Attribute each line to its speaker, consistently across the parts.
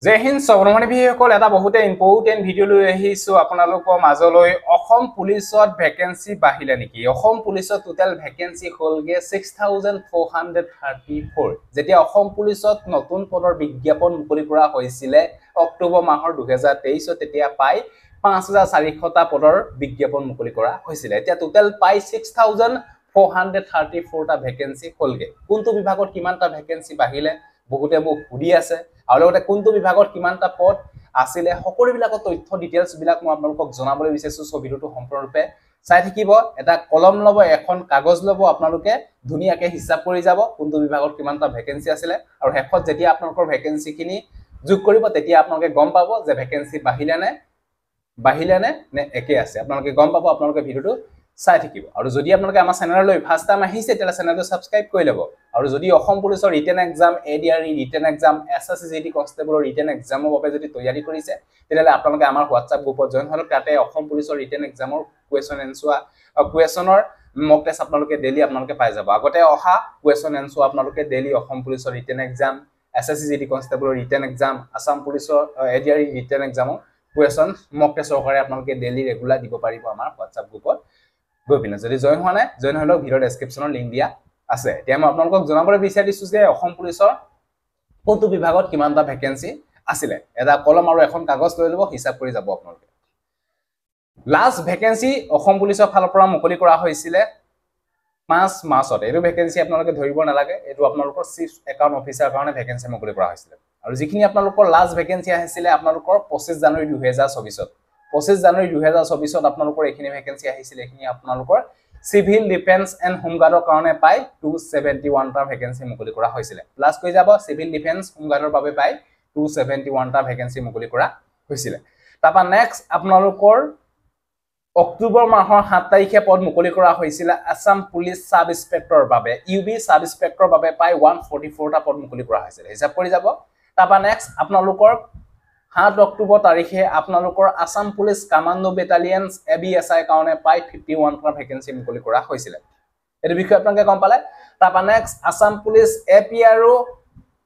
Speaker 1: জয় হিন্দ সবৰমণি ভিসকল এটা বহুতে important video লৈ আহিছো আপোনালোকৰ মাজলৈ অসম পুলিচত ভ্যাকেন্সি বাহিলে নেকি অসম পুলিচত টোটাল ভ্যাকেন্সি হলগে 6434 যেতিয়া অসম পুলিচত নতুন পদৰ বিজ্ঞাপন মুকলি কৰা হৈছিল অক্টোবৰ মাহৰ 2023 তেতিয়া পাই 5400 টা পদৰ বিজ্ঞাপন মুকলি কৰা হৈছিল এতিয়া টোটাল পাই 6434 টা ভ্যাকেন্সি হলগে কোনটো বিভাগত কিমানটা ভ্যাকেন্সি বাহিলে বহুতে মোক সুধি আছে আৰু লগতে কোনটো বিভাগত কিমানটা পদ আছিল সকলোবিলাকৰ তথ্য ডিটেইলছ বিলাক মই আপোনালোকক জনাবলৈ বিচাৰিছো সো ভিডিওটো সম্পূৰ্ণৰূপে চাই থাকিব এটা কলম লব এখন কাগজ লব আপোনালোকে ধুনিয়াকে হিসাব কৰি যাব কোনটো বিভাগত কিমানটা ভ্যাকেন্সি আছিল আৰু হেফত যেতিয়া আপোনালোকৰ ভ্যাকেন্সি খিনি যোগ কৰিব তেতিয়া আপোনালোকে গম পাব যে ভ্যাকেন্সি বাহিলে নে একে আছে আপোনালোকে গম পাব আপোনালোকে ভিডিওটো চাই থাকিব আৰু যদি আপোনালোকে আমাৰ চেনেললৈ ফাৰ্স্ট টাইম আহিছে তেলা চেনেলটো সাবস্ক্ৰাইব কৰি লব আৰু যদি অসম পুলিচৰ written exam ADRE written exam SSGD কনষ্টেবলৰ ৰিটেন এক্সামৰ বাবে যদি তৈয়াৰী কৰিছে তেতিয়ালে আপোনালোকে আমাৰ WhatsApp গ্ৰুপত জয়েন হলক তাতে অসম পুলিচৰ ৰিটেন এক্সামৰ কোৱেশ্চন এনসাৰ কোৱেশ্চনৰ মক টেষ্ট আপোনালোকে ডেইলি আপোনালোকে পাই যাব আগতে অহা কোৱেশ্চন এনসাৰ আপোনালোকে ডেইলি অসম পুলিচৰ ৰিটেন এক্সাম এছএছজিডি কনষ্টেবলৰ ৰিটেন এক্সাম আসাম পুলিচৰ এডিআৰই ৰিটেন এক্সামৰ কোৱেশ্চন মক টেষ্ট সহকাৰে আপোনালোকে ডেইলি ৰেগুলাৰ দিব পাৰিব আমাৰ WhatsApp গ্ৰুপত গোবিনা যদি জয়েন হোৱা নাই জয়েন হলক ভিডিও ডেসক্ৰিপচনৰ লিংক দিয়া আছে এতিয়া মই আপোনালোকক জনাবলৈ বিচাৰিছো যে অসম পুলিচৰ কোনটো বিভাগত কিমানটা ভ্যাকেন্সি আছিল এটা কলম আৰু এখন কাগজ লৈ লব হিসাব কৰি যাব আপোনালোকে লাষ্ট ভ্যাকেন্সি অসম পুলিচৰ ফালৰ পৰা মুকলি কৰা হৈছিল 5 মাৰ্চত এটো ভ্যাকেন্সি আপোনালোকে ধৰিব নালাগে এটো আপোনালোকৰ চিফ একাউন্ট অফিচাৰ কাৰণে ভ্যাকেন্সি মুকলি কৰা হৈছিল আৰু যিখিনি আপোনালোকৰ লাষ্ট ভ্যাকেন্সি আহিছিল আপোনালোকৰ 25 জানুৱাৰী 2024 25 জানুৱাৰী 2024 আপোনালোকৰ এখিনি ভ্যাকেন্সি আহিছিল এখিনি আপোনালোকৰ সিভিল ডিফেন্স এন্ড হোম গাৰ্ডৰ কাৰণে পাই 271 টা ভ্যাকেন্সি মুকলি কৰা হৈছিল প্লাস কৈ যাব সিভিল ডিফেন্স হোম গাৰ্ডৰ বাবে পাই 271 টা ভ্যাকেন্সি মুকলি কৰা হৈছিল তাপা নেক্সট আপোনালোকৰ অক্টোবৰ মাহৰ 7 তাৰিখে পদ মুকলি কৰা হৈছিল আসাম পুলিচ সাব ইন্সপেক্টৰৰ বাবে ইউবি সাব ইন্সপেক্টৰৰ বাবে পাই 144 টা পদ মুকলি কৰা হৈছিল হিচাপ কৰি যাব তাপা নেক্সট আপোনালোকৰ 7 অক্টোবৰ তাৰিখে আপোনালোকৰ আসাম পুলিচ কমান্ডো বেটালিয়নস এবিএসআই কাৰণে পাই 51 টা ভ্যাকেন্সি মুকলি কৰা হৈছিল এটো বিষয় আপোনালোকে গম পালে তাপা নেক্সট আসাম পুলিচ এপিআৰও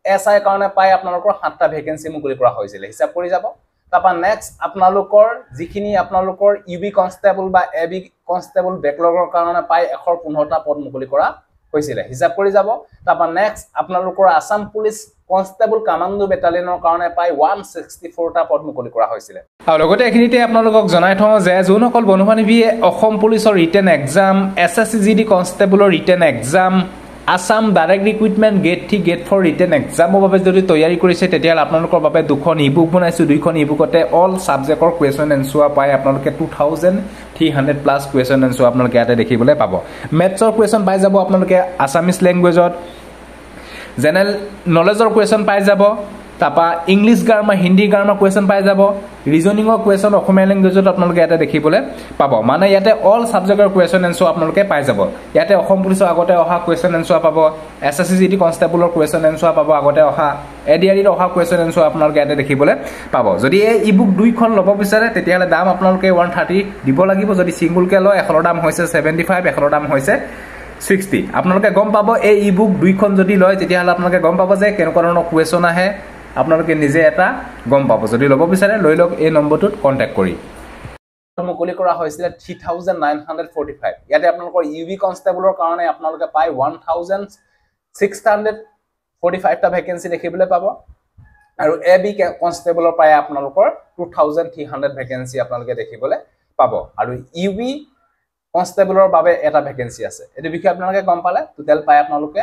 Speaker 1: এসআই কাৰণে পাই আপোনালোকৰ 7 টা ভ্যাকেন্সি মুকলি কৰা হৈছিল হিচাপ কৰি যাব তাপা নেক্সট আপোনালোকৰ যিখিনি আপোনালোকৰ ইউবি কনষ্টেবল বা এবি কনষ্টেবল বেকলগৰ কাৰণে পাই 115 টা পদ মুকলি কৰা হৈছিল হিচাপ কৰি যাব তাপা নেক্সট আপোনালোকৰ আসাম পুলিচ কনষ্টেবল কমান্ডো বেটালিয়নৰ কাৰণে পাই 164 টা পদ মুকলি কৰা হৈছিল আৰু লগতে এখিনিতে আপোনালোকক জনাই থওঁ যে যোনসকল বন্ধুবান্ধৱীয়ে অসম পুলিচৰ ৰিটেন এক্সাম এছএছজিডি কনষ্টেবলৰ written exam Assam direct recruitment grade 3 grade 4 written এক্সামৰ বাবে যদি তৈয়াৰী কৰিছে তেতিয়া আপোনালোকৰ বাবে দুখন ইবুক বনাইছো দুইখন ইবুকতে অল সাবজেক্টৰ কোৱেশ্চন এনসাৰ পাই আপোনালোকে 2300 প্লাস কোৱেশ্চন এনসাৰ আপোনালোকে ইয়াতে দেখিবলৈ পাব মেথছৰ কোৱেশ্চন পাই যাব আপোনালোকে আসামিজ ল্যাঙ্গুৱেজত জেনাৰেল নলেজৰ কোৱেশ্চন পাই যাব তাপা English grammar Hindi grammar question পাই যাব ৰিজনিংৰ কোৱেশ্চন অসমীয়া ল্যাঙ্গুৱেজত আপোনালোকে ইয়াতে দেখিবলৈ পাব মানে ইয়াতে অল সাবজেক্টৰ কোৱেশ্চন এনসাৰ আপোনালোকে পাই যাব ইয়াতে অসম পুলিচৰ আগতে অহা কোৱেশ্চন এনসাৰ পাব এছএছজিডি কনষ্টেবলৰ কোৱেশ্চন এনসাৰ পাব আগতে অহা এডিআৰইৰ অহা কোৱেশ্চন এনসাৰ আপোনালোকে ইয়াতে দেখিবলৈ পাব যদি এই ইবুক দুইখন ল'ব বিচাৰে তেতিয়ালে দাম আপোনালোকে 130 দিব লাগিব যদি সিঙ্গল কে লয় এখনৰ দাম হৈছে 75 এখনৰ দাম হৈছে 60 আপোনালোকে গম পাব এই ইবুক দুইখন যদি লয় তেতিয়ালে আপোনালোকে গম পাব যে কেনেকুৱা ধৰণৰ কোৱেশ্চন আহে আপোনালোকে নিজে এটা গম পাব যদি ল'ব বিচাৰে লৈ লওক এই নম্বৰটোত কন্টাক্ট কৰি মুকলি কৰা হৈছিল 3945 ইয়াতে আপোনালোকৰ ইউবি কনষ্টেবলৰ কাৰণে আপোনালোকে পাই 1645 টা ভ্যাকেন্সি দেখিবলৈ পাব আৰু এবি কনষ্টেবলৰ পাই আপোনালোকৰ 2300 ভ্যাকেন্সি আপোনালোকে দেখিবলৈ পাব আৰু ইউবি কনষ্টেবলৰ বাবে এটা ভ্যাকেন্সি আছে এটো বিষয় আপোনালোকে গম পালে টোটাল পাই আপোনালোকে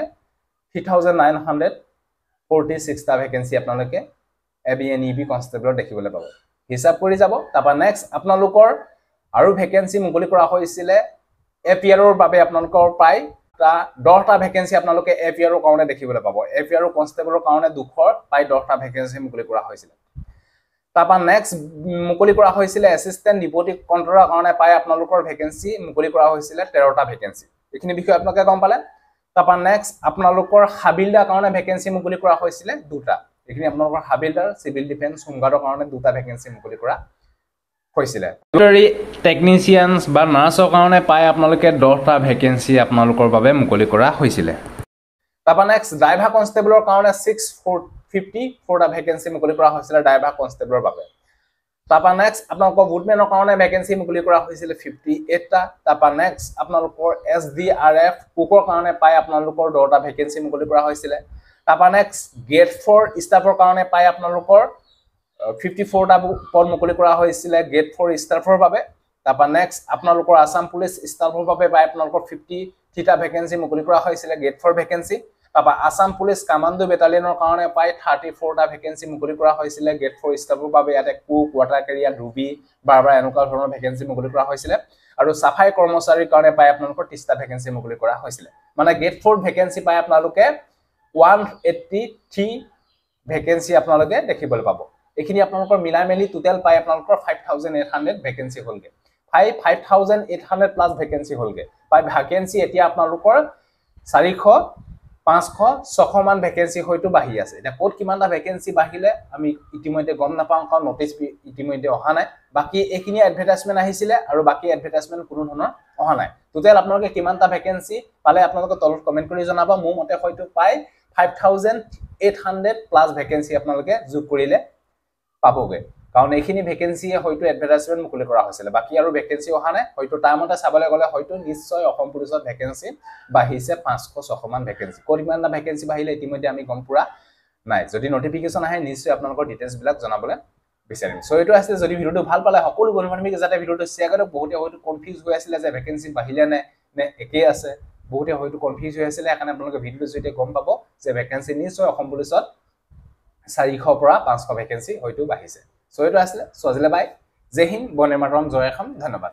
Speaker 1: 3946 টা ভ্যাকেন্সি আপোনালোকে এবিএনইবি কনষ্টেবলৰ দেখিবলৈ পাব হিসাব কৰি যাব তাপা নেক্সট আপোনালোকৰ আৰু ভ্যাকেন্সি মুকলি কৰা হৈছিল এপিআৰৰ বাবে আপোনালোকৰ পাই 10 টা ভ্যাকেন্সি আপোনালোকে এপিআৰৰ কাৰণে দেখিবলৈ পাব এপিআৰ কনষ্টেবলৰ কাৰণে দুখৰ পাই 10 টা ভ্যাকেন্সি মুকলি কৰা হৈছিল তাপা নেক্সট মুকলি কৰা হৈছিল এসিস্ট্যান্ট ডিপুটি কন্ট্ৰলৰ কাৰণে পাই আপোনালোকৰ ভ্যাকেন্সি মুকলি কৰা হৈছিল 13 টা ভ্যাকেন্সি এখিনি বিষয় আপোনালোকে গম পালে তাপা নেক্সট আপোনালোকৰ হাবিলদাৰ কাৰণে ভ্যাকেন্সি মুকলি কৰা হৈছিল দুটা এখিনি আপোনালোকৰ হাবিলদাৰ সিভিল ডিফেন্স হোম গাৰ্ডৰ কাৰণে দুটা ভ্যাকেন্সি মুকলি কৰা হৈছিল ডক্টৰী টেকনিশিয়ানস বা নাৰ্ছৰ কাৰণে পাই আপোনালোকে 10 টা ভ্যাকেন্সি আপোনালোকৰ বাবে মুকলি কৰা হৈছিল তাৰপৰা নেক্সট ড্ৰাইভাৰ কনষ্টেবলৰ কাৰণে 654টা ভেকেঞ্চি মুকলি কৰা হৈছিলে ড্ৰাইভাৰ কনষ্টেবলৰ বাবে। তাৰপৰা নেক্সট আপোনালোকৰ বুটমেনৰ কাৰণে ভেকেঞ্চি মুকলি কৰা হৈছিলে 58টা। তাৰপৰা নেক্সট আপোনালোকৰ SDRF কুকৰ কাৰণে পাই আপোনালোকৰ 10টা ভেকেঞ্চি মুকলি কৰা হৈছিলে। তাৰপৰা নেক্সট গেট 4 ষ্টাফৰ কাৰণে পাই আপোনালোকৰ 54টা পদ মুকলি কৰা হৈছিলে গেট 4 ষ্টাফৰ বাবে। তাৰপৰা নেক্সট আপোনালোকৰ আসাম পুলিচ ষ্টাফৰ বাবে পাই আপোনালোকৰ 53টা ভেকেঞ্চি মুকলি কৰা হৈছিলে গেট 4 ভেকেঞ্চি। তাৰপৰা আসাম পুলিচ কামাণ্ডো বেটালিয়নৰ কাৰণে পাই 34টা ভেকেঞ্চি মুকলি কৰা হৈছিলে গেট 4 ষ্টাফৰ বাবে। ইয়াতে কুক, ৱাটাৰ কেৰিয়াৰ, ডুবি, বাৰবাৰ এনেকুৱা ধৰণৰ ভেকেঞ্চি মুকলি কৰা হৈছিলে। আৰু সাফাই কৰ্মচাৰীৰ কাৰণে পাই আপোনালোকৰ 30টা ভেকেঞ্চি মুকলি কৰা হৈছিলে। মানে গেট 4 ভেকেঞ্চি পাই আপোনালোকে 183 ভেকেঞ্চি আপোনালোকে দেখিবলৈ পাব। এইখিনি আপোনালোকৰ মিলাই মেলি টোটেল পাই আপোনালোকৰ 5800 ভেকেঞ্চি হ'লগে। 5800 প্লাছ ভেকেঞ্চি হ'লগে। পাই ভেকেঞ্চি এতিয়া আপোনালোকৰ 400, 500, 600 মান ভেকেঞ্চি হয়তো বাঢ়ি আছে। এতিয়া ক'ত কিমানটা ভেকেঞ্চি বাঢ়িলে আমি ইতিমধ্যে গম নাপাওঁ, কাৰণ নটিচ ইতিমধ্যে অহা নাই। বাকী এইখিনি এডভাৰটাইজমেণ্ট আহিছিলে আৰু বাকী এডভাৰটাইজমেণ্ট কোনো ধৰণৰ অহা নাই। টোটেল আপোনালোকে কিমানটা ভেকেঞ্চি পালে আপোনালোকে তলত কমেণ্ট কৰি জনাব। মোৰ মতে হয়তো পাই 5800 প্লাছ ভেকেঞ্চি আপোনালোকে যোগ কৰিলে পাবগে, কাৰণ এইখিনি ভেকেঞ্চিয়ে হয়তো এডভাৰটাইজমেণ্ট মুকলি কৰা হৈছিলে। বাকী আৰু ভেকেঞ্চি অহা নাই। হয়তো টাইমতে চাবলৈ গ'লে হয়তো নিশ্চয় অসম পুলিচত ভেকেঞ্চি বাঢ়িছে 500-600 মান ভেকেঞ্চি। ক'ত কিমানটা ভেকেঞ্চি বাঢ়িলে ইতিমধ্যে আমি গম পোৱা নাই। যদি নটিফিকেশ্যন আহে নিশ্চয় আপোনালোকৰ ডিটেইলছবিলাক জনাবলৈ বিচাৰিম। চ' এইটো আছিলে, যদি ভিডিঅ'টো ভাল পালে সকলো বন্ধু বান্ধৱীক যাতে ভিডিঅ'টো শ্বেয়াৰ কৰক। বহুতে হয়তো কনফিউজ হৈ আছিলে যে ভেকেঞ্চি বাঢ়িলে নে একেই আছে। বহুতে হয়তো কনফিউজ হৈ আছিলে, সেইকাৰণে আপোনালোকে ভিডিঅ'টো জৰিয়তে গম পাব যে ভেকেঞ্চি নিশ্চয় অসম পুলিচত 400 পৰা 500 ভেকেঞ্চি হয়তো বাঢ়িছে। চ' এইটো আছিলে। চ' আজিলৈ বাই। জয় হিন্দ, বন্দে মাতৰম, জয় অসম, ধন্যবাদ।